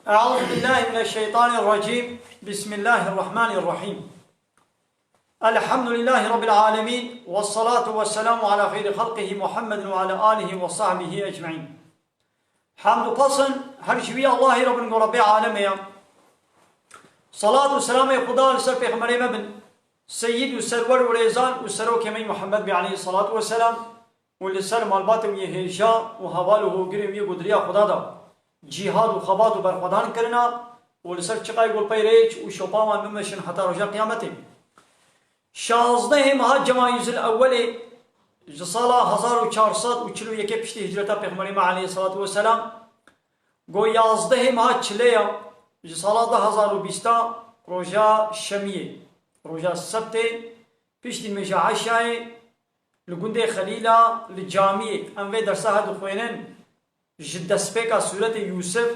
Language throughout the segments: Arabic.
أعوذ بالله من الشيطان الرجيم. بسم الله الرحمن الرحيم. الحمد لله رب العالمين، والصلاة والسلام على خير خلقه محمد وعلى آله وصحبه أجمعين. حمد قصن هر شوی الله رب العالمين. صلاة والسلام خدا لسر پیغمبر مبن سيد وسرور وريزان وسرو كمي محمد عليه الصلاة والسلام ولسر مالبات ويهيشا وحواله وگري ويقدريا خدا دا جهاد و خبات و برخودان کرنا و لسر چقای گل پیریچ و شپامان ممشن حتی رجا قیامته. 16 ماه جمایز الاول سال 1441 پشتی هجرتا پیغمبر ما علیه الصلاة والسلام گو 11 ماه چلیا سال 2020 رجا شمیه رجا سبت پشتی مجا عشای لگنده خلیلا لجامیه انوی درسه هدو خوینن جد سبيكا سورة يوسف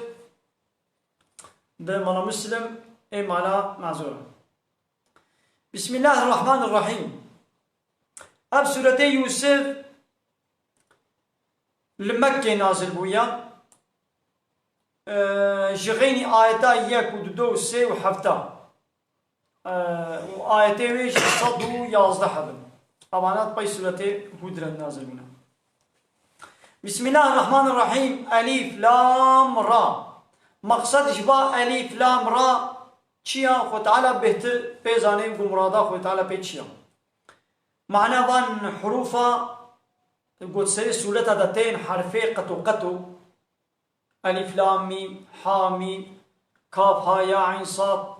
ده مالا مسلم اي مالا معذورة. بسم الله الرحمن الرحيم. اب سورة يوسف لمكة نازل بويا جغيني آياتا يك ودو سي وحفتا وآياتي ويش صدو يازده حبن امانات باي سورة هودرا نازل بونا. بسم الله الرحمن الرحيم. ألف لام را. مقصد جبا ألف لام را چيا خو تعالى بهتر بيزانه گمرادا خو تعالى به چيا معنى وان حروفا قد سري سورة دتين حرفي قطو ألف لام ميم ح ميم كاف ها يا عين صاد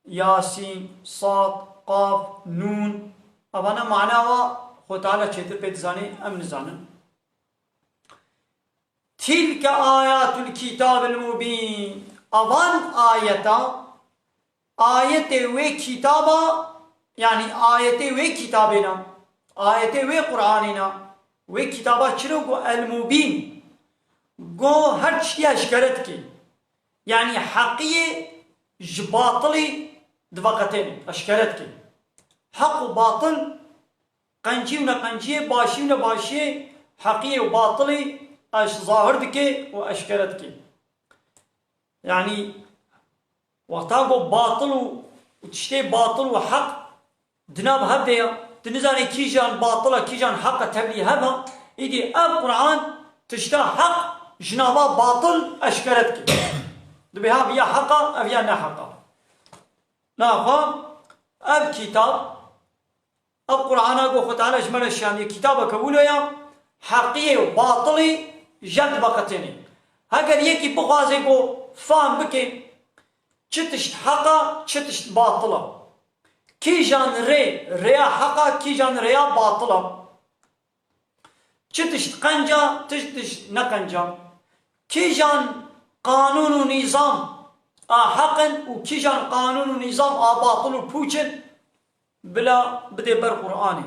ياسين صاد قاف نون ابانا معنى وا خو تعالى چتر بيزانه ام نزانن. تلك آيات الكتاب المبين. أوان آيتا آيات و كتابا يعني آيات و كتابنا آيات و قرآننا و كتابا چلو گو المبين گو هر چی اشکرت کی يعني حقی جباطلی دوقتين اشکرت کی حق و باطل قنجي و نقنجي باشي و نباشي حقی و باطلی اش ظاهر دكي واشكرت كي يعني وقتاقو باطل وتشتي باطل وحق دناب هبديا تنزاني كيجان باطلة كيجان حق تبلي هبها ايدي اب قرآن تشتا حق جنابا باطل اشكرت كي دبيها بيا حقا افيا نا حقا ناخوا اب كتاب اب قرآن اقو خد على جمال الشام كتابك وليا حقية وباطلي جد بقتني هاگر یکی بخوازه کو فهم بکن چتشت حقا چتشت باطلا کی جان ریا حقا کی جان ریا باطلا چتشت قنجا تشتشت نقنجا کی جان قانون و نظام حقا و کی جان قانون و نظام باطل و پوچن بلا بده بر قرآنی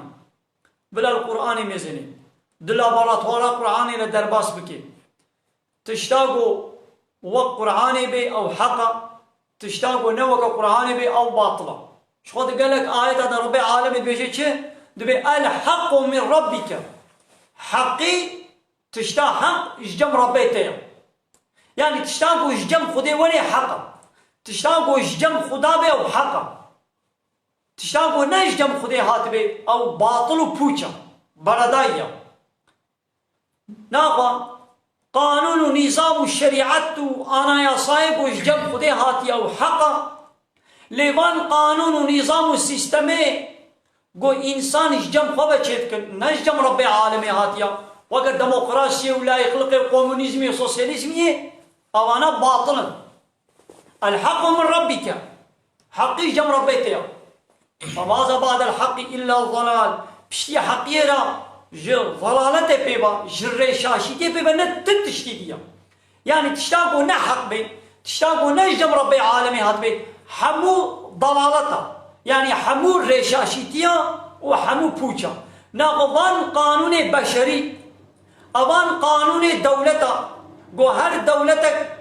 بلا القرآنی میزنی دلا لابوراتوارا قرآني لدرباس بكي تشتاقوا وق قرآني بي أو حقا تشتاقوا نوك قرآني بي أو باطلا. شو قد قال لك آية هذا ربي عالم بيجي شيء دبي الحق من ربك حقي تشتا حق إججم ربيته يعني تشتاقوا إججم خدي ولي حقا تشتاقوا إججم خدا بي أو حقا تشتاقوا نججم خدي هات بي أو باطل وبوچا بردايا ناقا قانون و نظام و شریعت و آنایا صاحب و جب خودی هاتی او حقا لیوان قانون و نظام و سیستمه گو انسان جم خواه چید کن نجم رب عالمی هاتیا وگر دموقراسی و لا اخلاق کمونیزمی و سوسیالیزمی اوانا باطلا. الحق من ربك حقی جم ربیتیا فماذا بعد الحق الا الضلال پشتی حقی را ضلالت پیبا جر شاشیتی پیبا نتتشتی دیا يعني تشتاقوا نه حق بي تشتاقوا نجم ربي عالمي هات بي حمو ضلالتا يعني حمو رشاشيتيا وحمو بوچا ناقوان قانون بشري اوان قانون دولتا گو هر دولتك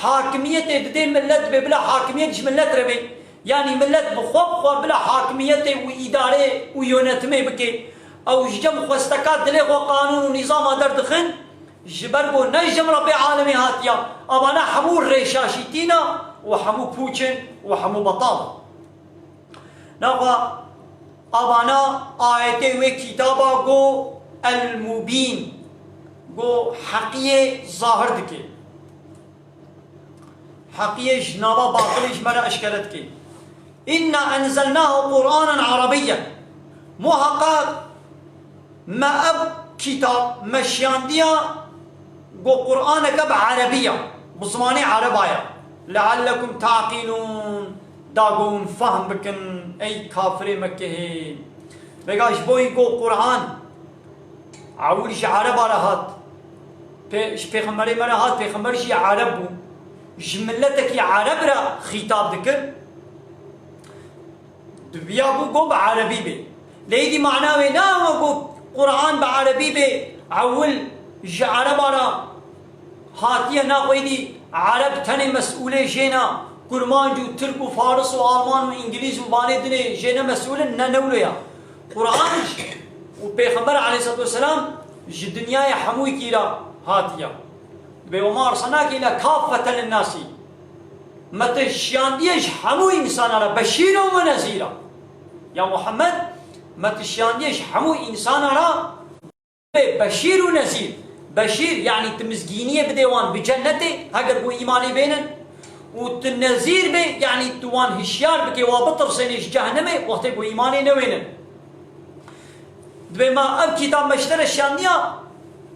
حاكمية دي ملت بلا حاكمية ملت ربي يعني ملت بخوب بلا حاكمية وإدارة ويونتمي بكي او جم خوستکات دلی خو قانون و نظام در دخن جبرگو نجم رب عالمي هاتيا أبانا حمو ريشاشيتينا وحمو بوچن وحمو بطال نقا أبانا آيتي وكتابا گو المبين گو حقية ظاهر دكي حقية جنابا باطلش مرا أشكالت كي إنا أنزلناه قرآنا عربيا محقق ما أب كتاب مشيانديا قو قرآنك بعربية بزماني عربايا لعلكم تعقلون داقون فهم بكن أي كافر مكة بقاش بوي قو قرآن عولش عربا رهات پیغمبر مرهات پیغمبرش يا عربو جملتك يا عرب را خطاب ذكر دبيابو قو بعربي بي ليدي معناه ناو قو قرآن بعربي بي عول عرب را هاتيا ناقويدي عرب تاني مسؤولة جينا كرمان جو ترك وفارس وآلمان وإنجليز وباني دني جينا مسؤولة ننوليا قرآن وبيخبر عليه الصلاة والسلام الدنيا حموي كيرا هاتيا وما أرسلناك إلى كافة للناس متى شيانديش حمو إنسان على بشير ونذيرا يا محمد متى شيانديش حمو إنسان على بشير ونذير بشير يعني تمزجينية بديوان بجنته هاجر بو إيماني بينن والنذير به يعني توان هشيار بكي وابطر سينيش جهنمه وقت بو إيماني نوينن بما أب كتاب مشترى الشاندية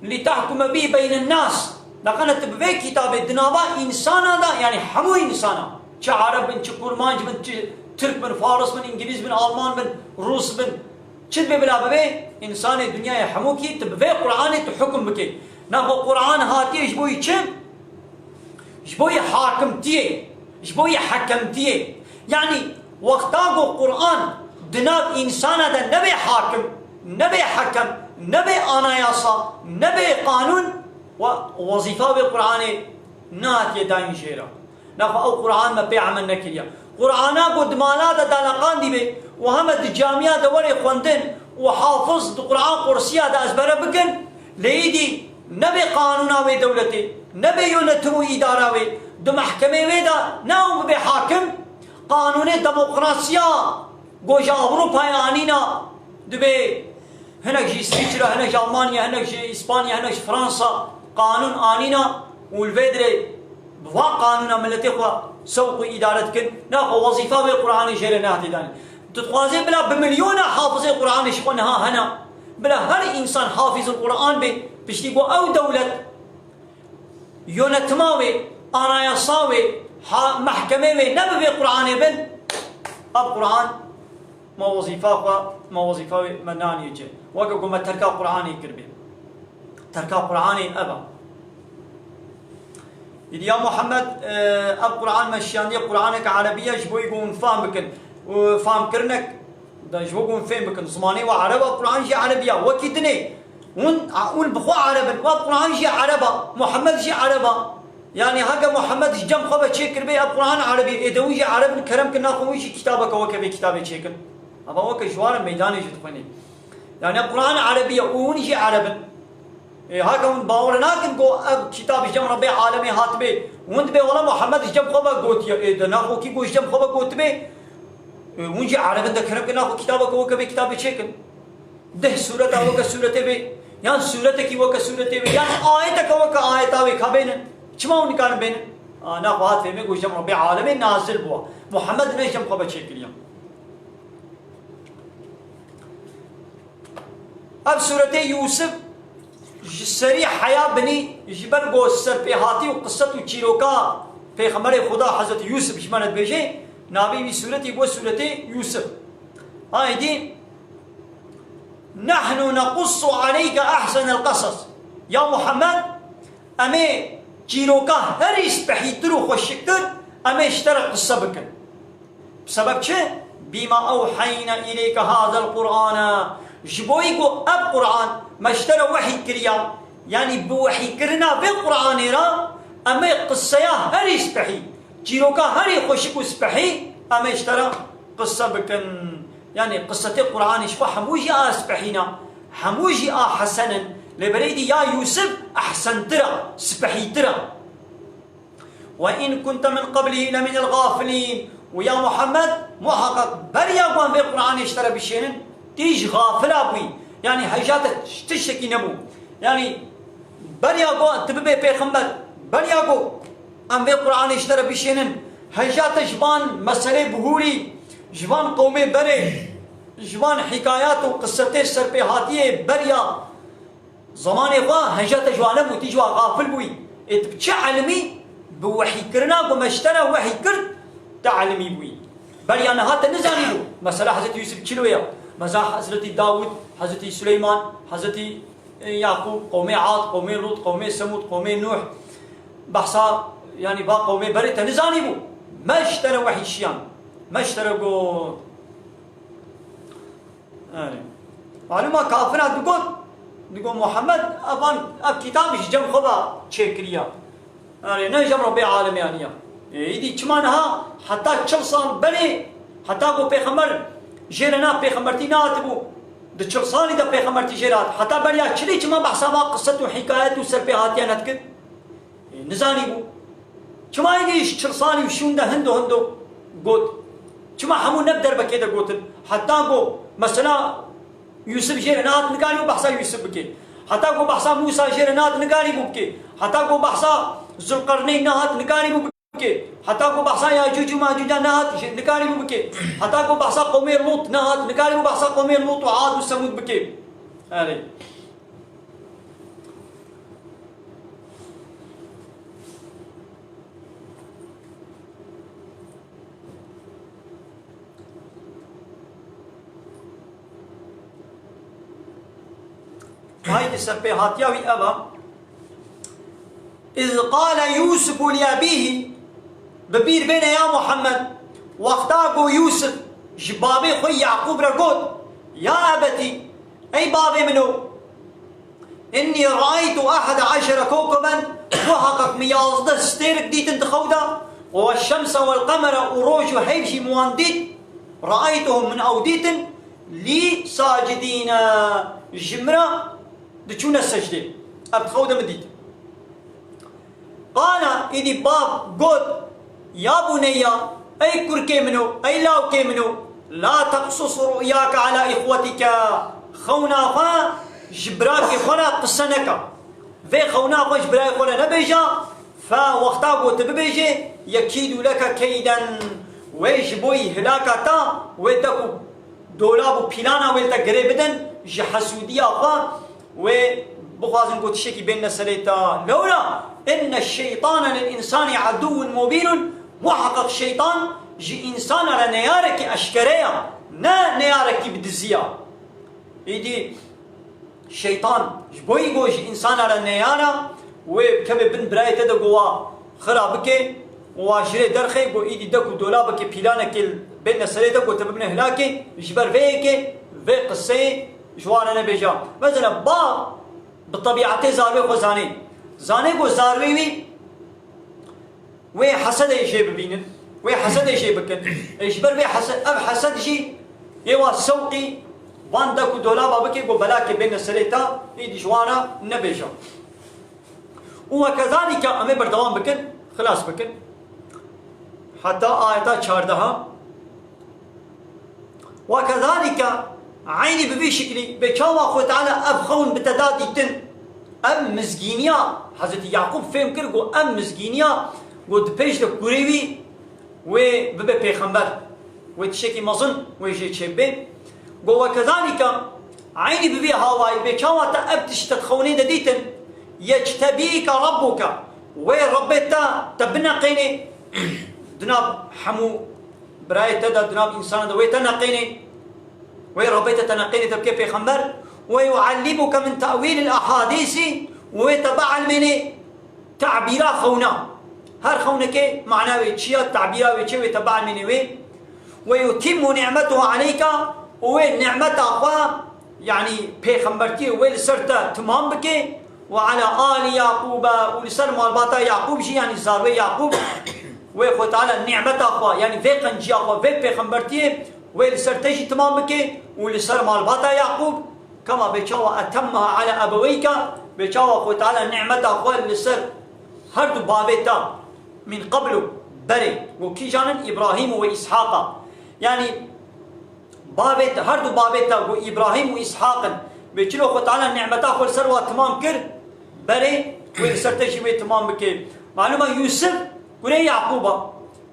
لتحكم به بين الناس لقنت بوي كتاب دنابا إنسانا دا يعني حمو إنسانا چه عرب بن چه كرمانج بن چه ترك بن فارس بن إنجليز بن ألمان بن روس بن چد بلا بوي إنسان الدنيا حمو كي تبوي قرآن تحكم بكي ناخو قرآن هاتي جبوي چم جبوي حاكمتيه جبوي حكمتيه يعني وقتاقو قرآن دناب إنسانا دا نبي حاكم نبي حكم نبي آناياسا نبي قانون ووظيفة بالقرآن نات يداين شيرا ناخو أو قرآن ما بيعمل نكريا قرآنا قد مالا دا دالقان دي بي وهم الجامعة دوري خوندن وحافظ قرآن قرصية دا أزبرا بكن ليدي نبي قانونا وي دولتي نبي يونتمو إدارة وي دو محكمة وي دا ناوم بحاكم قانون ديمقراطية قوجا أوروبا يعنينا دبي هناك جي سويسرا هناك جي ألمانيا هناك جي إسبانيا هناك جي فرنسا قانون آنينا والفيدري بوا قانونا ملتي خوا سوق إدارتكن ناخو وظيفة بالقرآن جيرا نهتي داني تتخوازي بلا بمليون حافظ القرآن شقنها هنا بلا هر إنسان حافظ القرآن بي بشتيقو أو دولة يونتماوي آناياساوي محكمة نبي بالقرآن بن أب قرآن ما وظيفة ما وظيفة مناني يجي وقف ما تركا قرآني كربي تركا قرآني أبا يا محمد أب قرآن مشياني قرآنك عربية جبو يقول فهم بكن وفهم كرنك ده جبو يقول فهم بكن زماني وعربة قرآن جي عربية وكيدني ون بخوا عربا وقرآن جي عربة محمد جي عربة يعني هكا محمد جم خبا تشكر بي أب قرآن عربي إدوي جي عربي كرم كنا خويش كتابك وكبي كتابي تشكر أبا وكا جوار ميداني جتخوني يعني القرآن عربية ونجي عربا هاكا ون باورناكن كو اب كتاب جم ربي عالمي هاتبي وند بي ولا محمد جم خبا قوتيا ده ناخو كي قوش جم خبا قوتبي ونجي عربا ده كرم كنا كتابك وكبي كتابي تشكر ده سورة وكا سورة بي يعني سورة كي وكا سورة بي يعني آيتك وكا آيتا وكا چما نكان بين ناخو هات فيمي قوش جم ربي عالمي نازل بوا محمد نجم خبا تشكر يعني اب سورة يوسف سريع حياة بني جبر گو سر پہ ہاتی و قصت و چیروکا پیغمبر خدا حضرت یوسف جمانت بیجے نابی بی سورتی وہ سورت یوسف آئی دین نحن نقص عليك أحسن القصص يا محمد أمي چیروکا هر اسپحیترو خوشکتر أمي اشترك قصة بكن بسبب چه؟ بما أوحينا إليك هذا القرآن جبوي کو اب قرآن مشترى وحي كريا يعني بوحي كرنا بالقرآن را أما قصة هر اسبحي جيروكا هر خوشك اسبحي أما اشترى قصة بكن يعني قصة القرآن شفا حموجي اسبحينا حموجي حسنا لبريدي يا يوسف أحسن ترى سبحي ترى وإن كنت من قبله لمن الغافلين. ويا محمد محقق بريا قوان في القرآن اشترى بشينن تيج غافلة بوي يعني حاجات تشتكي نمو يعني بريا قوان تببي بيخمبر بريا قو أم في القرآن اشترى بشينن حاجات جبان مسألة بهوري جبان قومي بري جبان حكايات وقصتي سربيهاتية بريا زمان إخوان حاجات جوانا بو تيجوا غافل بوي اتبتشعلمي بوحي كرنا ومشترى وحي كرت تعلمي بوي بل يعني هذا نزاني بو مثلا حضرت يوسف تشلويا مثلا حضرت داود حضرت سليمان حضرت يعقوب قومي عاد قومي لوط قومي ثمود قومي نوح بحثا يعني با قومي بريت نزاني بو ما اشترى وحي شيان ما اشترى قول معلومة كافرات بقول محمد أبان أب كتابش جم خبا تشكريا نجم ربي عالم يعني يدي كمانها حتى تشلصان بني حتى قو بيخمر جيرنا بيخمرتينا تبو ده تشلصاني ده بيخمرتي جيرات حتى بني أشري كمان بحسابها قصة وحكايات وسربيهاتيا نتكد نزاني بو كمان يديش تشلصاني وشون ده هندو قوت كمان حمو نبدر بكيدا قوتن حتى قو مثلا يوسف جيرنات نقالي وبحثا يوسف بكي حتى قو بحثا موسى جيرنات نقالي بكي حتى قو بحثا ذو القرنين نهات نقالي بكي حتى قو بحثا ياجوج وماجوج نهات نقالي بكي حتى قو بحثا قومي لوط نهات نقالي بحثا قومي لوط وعاد وثمود بكي هذه هاي السربيهاتيا أبا إذ قال يوسف لأبيه ببير بين يا محمد واختاقوا يوسف جبابي خوي يعقوب رقود يا أبتي أي بابي منو إني رأيت 11 كوكبا وحقق ميازده ستيرك ديت انتخودا والشمس والقمر وروج وحيبشي موانديت رأيتهم من أوديت لي ساجدين جمرة دچون السجدة أبتخودا مديت قال إذي باب قد يا بني أي كركي منو أي لاو كي منو لا تقصص رؤياك على إخوتك خونا خا جبراك خونا قصنك في خونا خا جبراك خونا نبيجا فوقتا قد ببيجي يكيد لك كيدا ويجبوي هلاكتا ويدكو دولابو بيلانا ويلتا قريبدن جحسوديا خا وبخوازن قد شكي بين سليتا لولا إن الشيطان للإنسان عدو مبين وحقق الشيطان جي إنسان رنيارك أشكريا نا نيارك بدزيا يدي الشيطان جبوي قوش إنسان رنيارا وكبه بن براية تدقوا خرابك واشري درخي بو إيدي دكو دولابك بيلانك بين سليتك وتببنه هلاكي جبر فيك في قصي جوانا نبيجا مثلا با بالطبيعة زاروي خزاني زاني قو زاروي وي حسد يشي ببينن وي حسد يشي بكن اجبر وي حسد اب حسد شي يوا سوقي وان دكو دولابا بكي قو بلاكي بين السليتا ايدي جوانا نبيجا وكذلك امي بردوان بكن خلاص بكن حتى آياتا چاردها وكذلك عيني ببي شكلي بكاوا أخوة تعالى أبخون بتدادي تن أم مزجينيا حضرت يعقوب فهم كرقو أم مزجينيا قد بيش لكوريوي وببي بيخمبر وتشكي مظن ويجي تشبه وكذلك عيني ببي هاواي بكاوا تأبتش تدخوني دديتن يجتبيك ربك وربتا تبنقيني دناب حمو براية تدا دناب إنسان دوي تنقيني وربيت تنقيني تبكي بيخمبر ويعلمك من تأويل الأحاديث ويتبع المني تعبيرا خونا هر خونك معناه تشيا تعبيرا ويتشي ويتبع المني ويتم نعمته عليك ونعمة أخوة يعني بيخمبرتي ويلسرت تمام بك وعلى آل يعقوب ولسر مالباتا يعقوب جي يعني زاروي يعقوب ويخو تعالى نعمة أخوة يعني في قنجي أخوة في بيخمبرتي ولسر تجي تمام بك ولسر مالباتا يعقوب كما بيشاوى أتمها على أبويك بيشاوى أخوة تعالى نعمة أخوة للسر هردو بابتا من قبل بري وكي جانن إبراهيم وإسحاق يعني بابت هردو بابتا وإبراهيم وإسحاق بيشلو أخوة تعالى نعمة أخوة للسر وتمام كر بري وإسر تجيبه تمام بكي معلومة يوسف كوري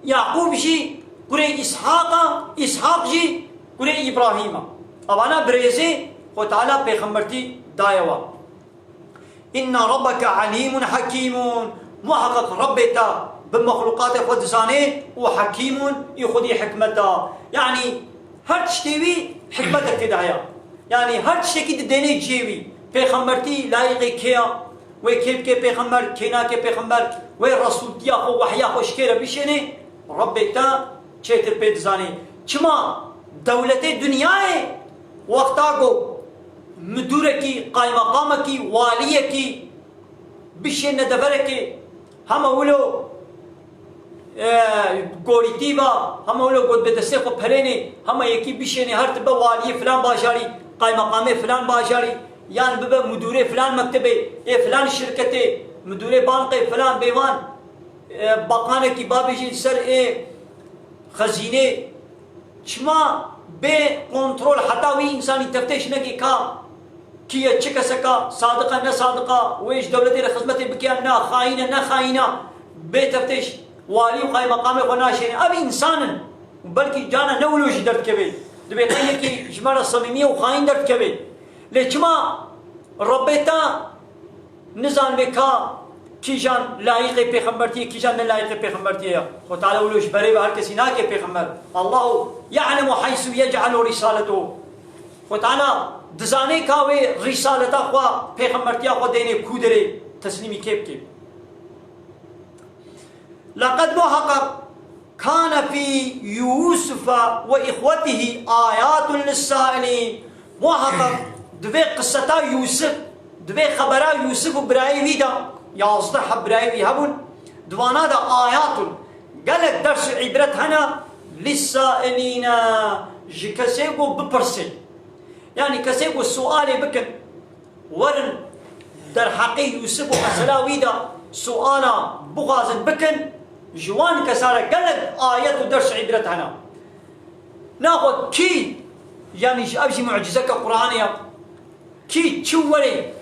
يعقوب جي كوري إسحاق جي كوري إبراهيم أبانا بريزي خو تعالى بيخمرتي دايوا إن ربك عليم حكيم محقق ربتا بمخلوقات خود زاني وحكيم يخدي حكمتا يعني هر تشتيوي حكمتك تدعيا يعني هر تشتكي تديني جيوي بيخمرتي لايقي كيا وكيف كي بيغمبر كينا كي بيغمبر والرسول دياخو وحياخو شكيرا بيشيني ربيتا چيتر بيت زاني چما دولتي دنياي وقتاكو مدوركي قائم مقامكي واليكي بيشين ندبركي هما ولو قولي تيبا هما ولو قد بدسيخو بحريني هما يكي بيشيني هرتبا والي فلان باشاري قائم مقامي فلان باشاري يعني ببا مدوري فلان مكتبي فلان شركتي مدوري بانقي فلان بيوان باقانه كي بابيجي سر خزينه شما بكنترول حتى وي انسان تفتيش نكي كي تشكسكا صادقه نا صادقه ويش دولتي خدمتي بكيانا خاينه نا خاينه بتفتيش والي وقاي مقامي وناشين ابي انسان بلكي جانا نولوش درت كبي دبي كي جمال الصميميه وخاين درت كبي ليشما ربيتا نزان بكا كيجان لايق بيغمبرتي كيجان لايق بيغمبرتي خو تعالى ولوش بري بهر كسي ناكي بيغمبر الله يعلم حيث يجعل رسالته خو تعالى دزاني كاوي رسالته خو بيغمبرتي خو ديني كودري تسليمي كيف لقد محقق كان في يوسف واخوته آيات للسائلين محقق دبي قصتا يوسف دبي خبرا يوسف براي ويدا يازده براي هبون دوانا دا آيات قالك درس عبرت هنا للسائلين كسيقو ببرسي يعني كسيقو السؤال بكن ورن در حقي يوسف وحسلا ويدا سؤالا بغازن بكن جوان كسارة قالك آيات ودرس عبرت هنا ناخذ كي يعني أبشي معجزك قرآنية كي تشوري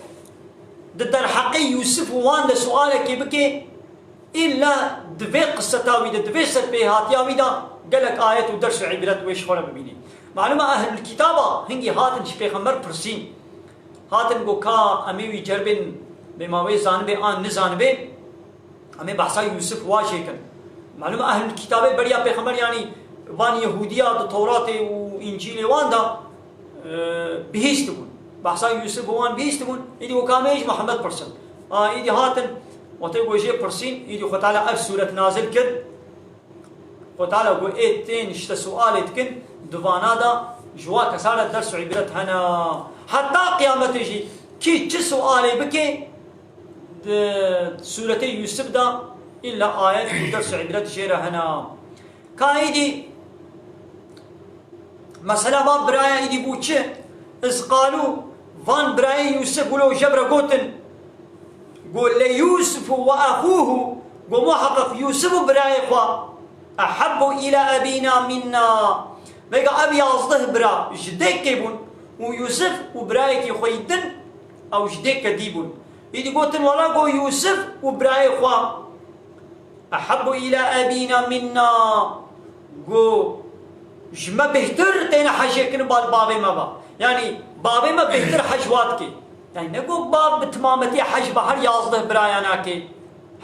در حقي يوسف وان ده سؤالك بكي إلا دفي قصة تاويدا دفي سربيهات ياويدا قالك آيات ودرس عبرت ويش خولا ببيني معلومة أهل الكتابة هنجي هاتن شبيغمبر برسين هاتن قو كا أميوي جربن بماوي زانبه آن نزانبه أمي بحثا يوسف واشيكن معلومة أهل الكتابة بريا بيغمبر يعني وان يهودية دا توراة وإنجيل وان دا بهيستبون بحثا يوسف وان بهيستبون إيدي وكاميش محمد برسن إيدي هاتن وطيب وجيه برسين إيدي خطالة أف سورة نازل كد خطالة قو إيتين اشتا سؤالت كن دوانا دا جوا كسالة درس عبرت هنا حتى قيامت يجي كي چه سؤالي بكي سورة يوسف دا إلا آيات ودرس عبرت جيرا هنا كايدي مثلا باب برايا ايدي بوچه إذ قالوا فان برايا يوسف ولو جبر قوتن قول ليوسف وأخوه قو محقق يوسف برايا خوا أحب إلى أبينا منا بيقى أبي أصده برا جديك كيبون ويوسف وبرايا كي خويدن أو جديك ديبون ايدي قوتن ولا قو يوسف وبرايا خوا أحب إلى أبينا منا قو جما بهتر تينا حاجيكن بالبابي ما با يعني بابي ما بهتر حجواتك يعني نقول باب بتمامتي حج بحر يازده براياناكي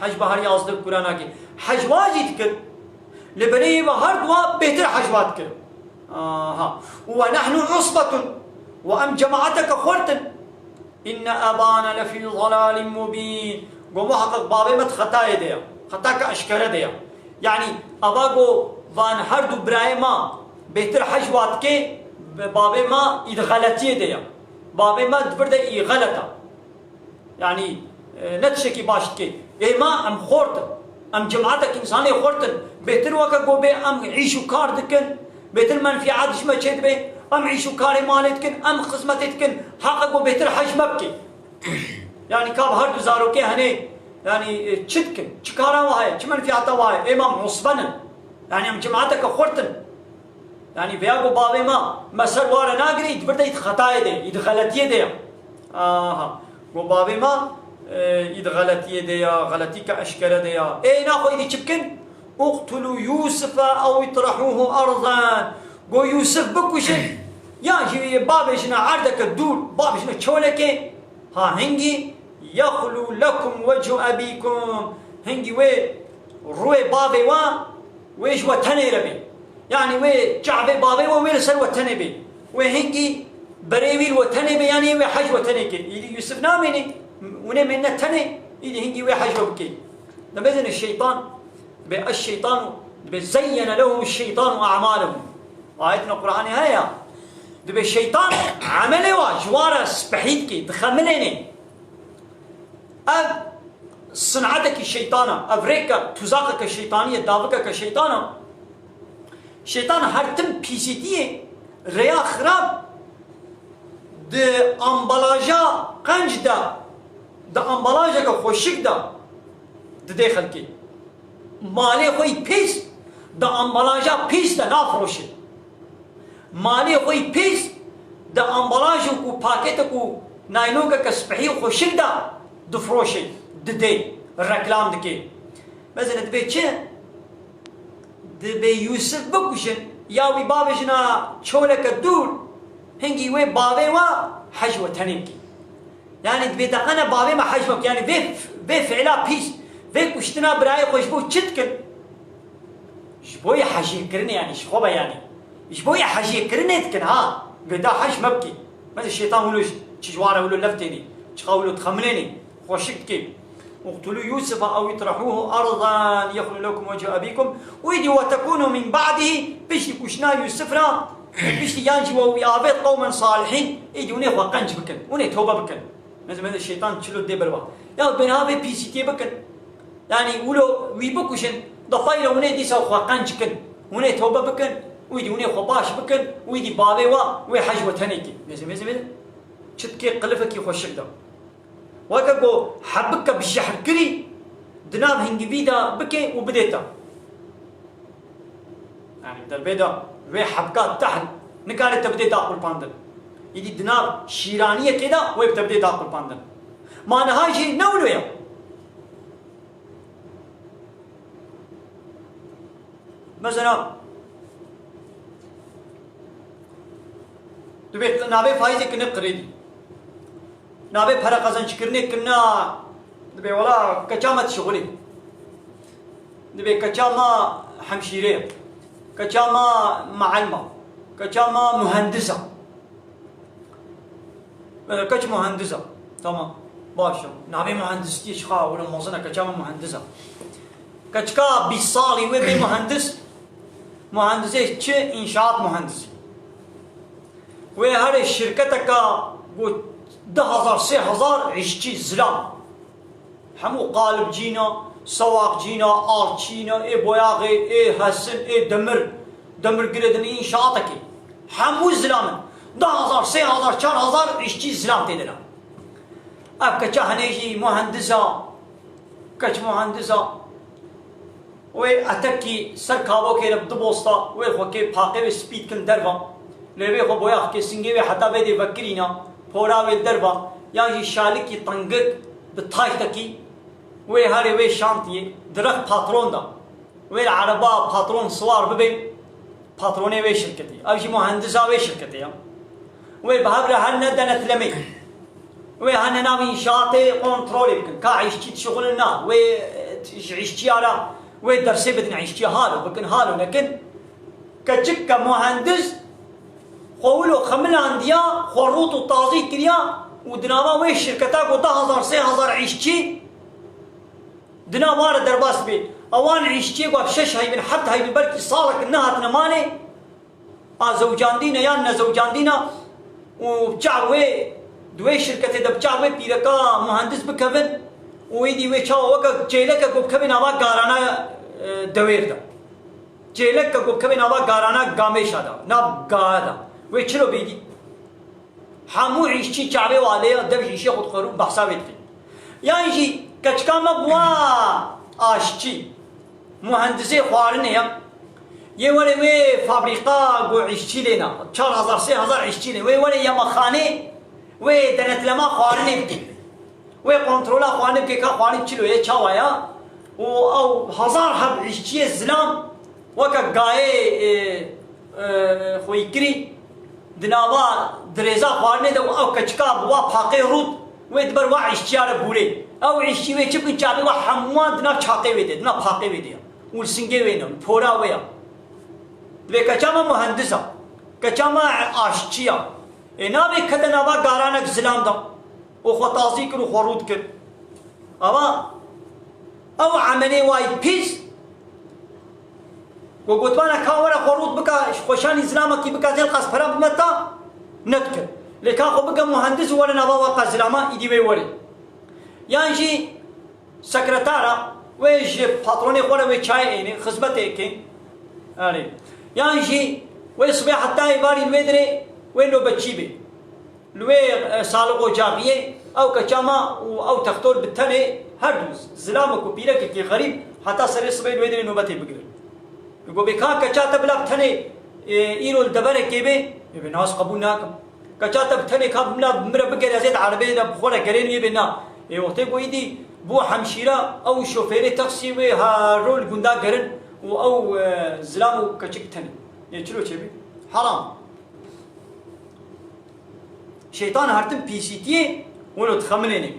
حج بحر يازده قراناكي حجواجي تكر لبني بحر دوا بهتر حجواتك ونحن عصبة وأم جماعتك خورتن إن أبانا لفي ضلال مبين قو محقق بابي مت خطايا ديا خطاك أشكال ديا يعني أباقو فان هردو براي ما بهتر حجوات كي بابي ما إذا غلطية ديا بابي ما دبرده إي غلطة يعني نتشكي باشت كي إيه ما أم خورتن أم جماعتك إنساني خورتن بهتر وكا قو بي أم عيشو كار دكن بهتر منفعات جمع چيد بي ام عيشو كاري مالتكن ام خدمتكن حقق وبيتر حج مبكي يعني كاب هر دزارو كي هني يعني تشتكن تشكارا وهاي كمان في عطا وهاي امام عصبنا يعني ام جماعتك خورتن يعني بياغو بابي ما مسر وارا ناقري يدبرد يتخطاي دي يدغلطيه دي گو بابي ما يدغلطيه دي غلطي كاشكره دي اي ناخو يدي تشبكن اقتلوا يوسف او اطرحوه ارضا گو يوسف بكوشن يعني بابي شنا عردك الدور بابي شنا تشولك هنگي يخلو لكم وجه ابيكم هنگي وي روي بابي ويش وتني ربي يعني وي جعبي بابي وي سر وتني بي وهنگي بريويل وتني بي يعني وي حج وتني كي يدي يوسف نامني وني من تني يدي هنگي وي حج وبكي نبذن الشيطان بالشيطان بزين لهم الشيطان اعمالهم آيتنا القرآن هيا دبي الشيطان عمله واجوار سبحيت كي دخمليني صنعتك الشيطانة أفريكا تزاقك الشيطانية دافقك الشيطانة شيطان هرتم بيسيتيه ريا خراب د امبلاجا قنج دا د امبلاجا خوشك دا د داخل كي مالي خوي بيس د امبلاجا بيس دا نافروشي مالي خوي بيس د امبلاجا و باكيتك و نايلونك كسبحي خوشك دا دفروشي ددي الركلام دكي مثلا دبي چه دبي يوسف بكوشن ياوي بابجنا چولك الدور هنگي وي بابي وا حجوة تنمكي يعني دبي دقنا بابي ما حجوك يعني في فعلا بيس في كشتنا براي خوشبو چتكن شبوي حجي كرني يعني شخوبة يعني شبوي حجي كرني تكن ها بدا حج مبكي مثل الشيطان ولوش تجواره ولو لفتني تخاولو تخمليني خوشك كي اقتلوا يوسف او اطرحوه ارضا يخل لكم وجه ابيكم ويدي وتكونوا من بعده بيش كشنا يوسفنا بيش يانجي ويابيت قوما صالحين يدي وني وقنج بكن وني توبه بكن مثل الشيطان تشلو دي بروا يا بنابي بي سي تي بكن يعني ولو ويبكشن ضفايله وني دي سو وقنج كن وني توبه بكن ويدي وني خباش بكن ويدي بابي وي حجوه تنيكي مثل تشتكي قلفك يخشك ده وكاكو حبك بالشحر كري دنام هنجي فيدا بكي وبديتا يعني بدل بيدا وي حبكات تحت نكانت تبدي تاكل باندن يدي دنام شيرانيه كده وي بتبدي تاكل باندن ما نهاي شيء نولو يا مثلا تبي نابي فايزك نقريدي نابي فرق ازن شكرني كنا دبي ولا كجامة شغلي دبي كجامة حمشيرية كجامة معلمة كجامة مهندسة كج مهندسة تمام باشا نابي مهندستي شخا ولا موزنة كجامة مهندسة كجكا بيصالي وبي مهندس مهندسي چه انشاءات مهندسي وهذه الشركة كا 10,000 3,000 عشتي زلام حمو قالب جينا سواق جينا آل جينا اي بوياغي اي حسن اي دمر قردن انشاءاتك حمو زلام 10,000 3,000 4,000 عشتي زلام تدنا اب كجا هنيجي مهندسة كج مهندسة وي اتكي سركاوو كي بدبوستا وي خوكي باقي سبيد كن دربا لبي خو بوياغ كي سنجي حتى بدي فكرينا فورا الدربة يعني شالكي طنقك بطايتكي وي هاري وي شانتي درخ باترون دا وي العرباء باترون سوار ببي باتروني وي شركتي أجي مهندسة وي شركتي وي بهبرة هنا دنت لمي وي هنا نامي شاطي كنترولي بكن كا عيشتي شغلنا وي عيشتي على وي درسي بدن عيشتي هالو بكن هالو لكن كجك مهندس قولوا خملان ديا خروط وطازي كريا ودناما وي شركتاك و 10,000 3,000 عيشتي دنا وارد درباس بي اوان عيشتي و بشش هاي من حد هاي بالبركي صالك انها تنماني زوجان دينا يا زوجان دينا وبجع وي دوي شركتي دبجع وي بيركا مهندس بكفن ويدي وي شاو وكا جيلك بكفن اوا غارانا دوير دا جيلك بكفن اوا غارانا غاميشا دا ناب غادا ويتشلو بيدي حمو عيشتي شعبي وعليه دبش يشي خد خروب بحساب يدخل يعني جي كتكاما بوا آشتي مهندسي خوارن يا يولي وي فابريقا قو عيشتي لنا 4000 3000 عيشتي لنا وي يا مخاني وي دنت لما خوارن يبكي وي كنترولا خوارن يبكي كا خوارن تشلو يا تشاوايا او 1000 حب عيشتي الزلام وكا قاي خوي كري دناوا دريزا خوارن دو او كتكا بوا باقي رود ويدبر وا عيشتي على بوري او عيشتي وي تشبي تشابي وا حموان دنا تشاقي ويدي دنا باقي ويدي والسنجي وينم فورا ويا لكچاما مهندسا كچاما آشتيا اینا به کدنا با گارانک زلام دا و خطازی کرو خورود کر اما او عملی وای پیس و گوتوانا کاورا خورود بکا خوشان زلاما کی بکا زل قص پرام متا نتکر لکا خو بکا مهندس ولا نبا وقا زلاما ایدی وی ولی یعنی جی سکرتارا ویش پاترونی خوره وی چای اینه خدمت ایکن آره يعني شي ويصبح حتى يباري المدري وين لو بتشيبي لوي سالقو جابيه او كشاما او تختول بالتاني هردوز زلامك وبيرك كي غريب حتى سري صبي المدري نوبتي بقدر يقول بكا كشاتا بلا بتاني ايرو الدبر كيبي يبي ناس قبولناكم كشاتا بتاني كاب ملا مره بقدر زيد عربي ده بخوره غرين يبينا اي وقت بويدي بو حمشيره او شوفير تاكسي وي هارول غوندا غرن او زلامو كچك تاني يچلو چبي حرام شيطان هرتم بي سي تي ولو تخمنيني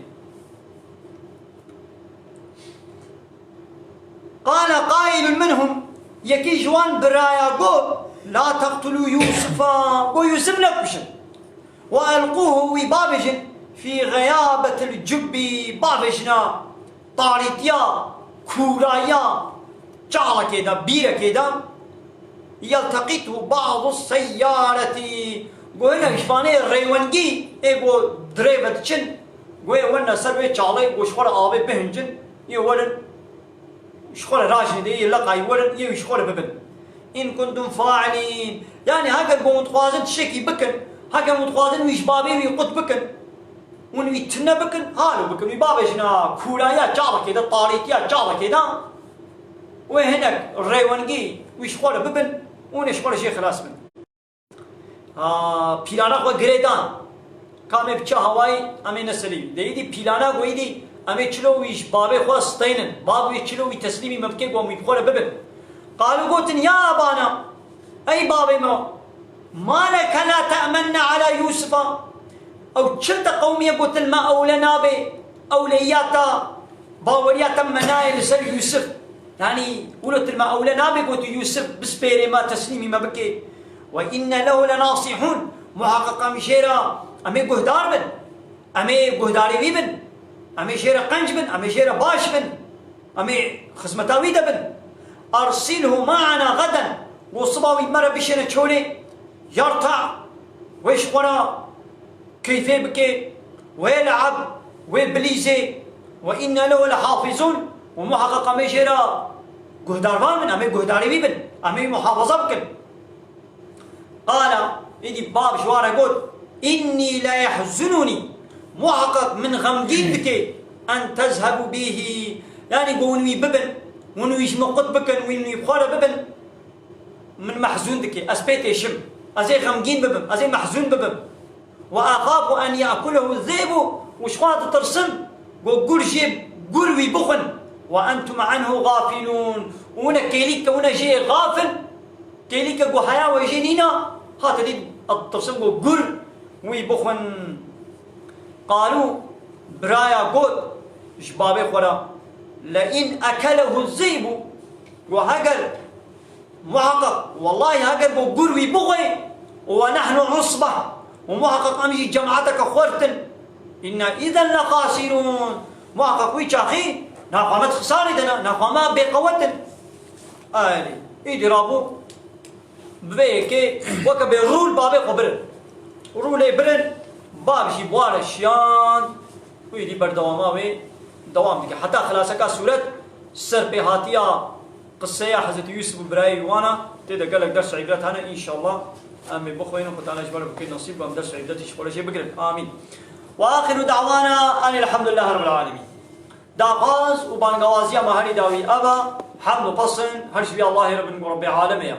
قال قائل منهم يكي جوان برايا قو لا تقتلوا يوسفا قو يوسف نكبشن والقوه وبابجن في غيابة الجب بابجنا طاريتيا كورايا چالا كده بيرا كده يلتقطه بعض السيارة قوينا إشباني ريوانجي إيقو دريبة چن قوي وانا سروي چالي وشخور آبي بهنجن يولن شخور راجن دي يلقى يولن يشخور ببن إن كنتم فاعلين يعني هكا قوم متخوازن تشكي بكن هكا متخوازن ويشبابي ويقود بكن ونويتنا بكن هالو بكن ويبابجنا كولايا چالا كده طاريتيا چالا كده وهناك الريوانجي ويشخور ببن ونشخور شيء خلاص من پیلانا خو گریدان کامه بچه هوای امی نسلی دیدی پیلانا گویدی امی چلو ویش بابه خو استینن باب ویش چلو وی تسلیمی مبکه گو میبخوره ببن قالوا قوتن يا أبانا أي بابي ما لك لا تأمن على يوسف أو شلت قومي قلت ما أولنا به أولياتا باورياتا منايل سر يوسف يعني قلت ما أولنا به قلت يوسف بسبيري ما تسليمي ما بكي وإن له لناصحون محققا مشيرا أمي قهدار بن أمي قهداري بي بن أمي شيرا قنج بن أمي شيرا باش بن أمي خزمتاوي بن أرسله معنا غدا وصباوي مرة بشنا تشولي يرتع ويشقنا كيف بكي ويلعب ويبليزي وإن له لحافظون ومحققا مشيرا قهدار بن أمي قهداري بي بن أمي محافظة بكن قال إدي باب شوارع قول إني لا يحزنني محقق من غمجين بك أن تذهبوا به يعني قونوي ببن ونويش مقد بكن ونوي بخار ببن من محزون بك أسبيت شم أزي غمجين ببن أزي محزون ببن وأخاف أن يأكله الذئب وشوات ترسم قول جيب قلوي بخن وأنتم عنه غافلون ونا كيليك ونا جي غافل كيليك قو حياة ويجينينا هات دي الترسم قل ويبخن قالوا برايا قد جبابي خورا لئن أكله الذئب وهجر محقق والله هجر قل ويبغي ونحن عصبة ومحقق أمشي جماعتك خورتن إن إذا لخاسرون محقق ويشاخي ناقامت خساري دنا ناقاما بقوتن آلي إيدي رابو بيكي وكا برول بابي قبرن رولي برن بابشي بوارشيان ويدي بردواما وي دوام ديكي حتى خلاصكا سورة سر بهاتيا قصة حضرت يوسف براي وانا تيدا قالك درس عبرت هنا إن شاء الله امين بخوين وخدانا جبال بكين نصيب وام درس عدتي ولا شيء بقرب امين. واخر دعوانا ان الحمد لله رب العالمين. داغاز وبانغوازيا ما هني داوي ابا حمد وقصن هرش بي الله رب العالمين.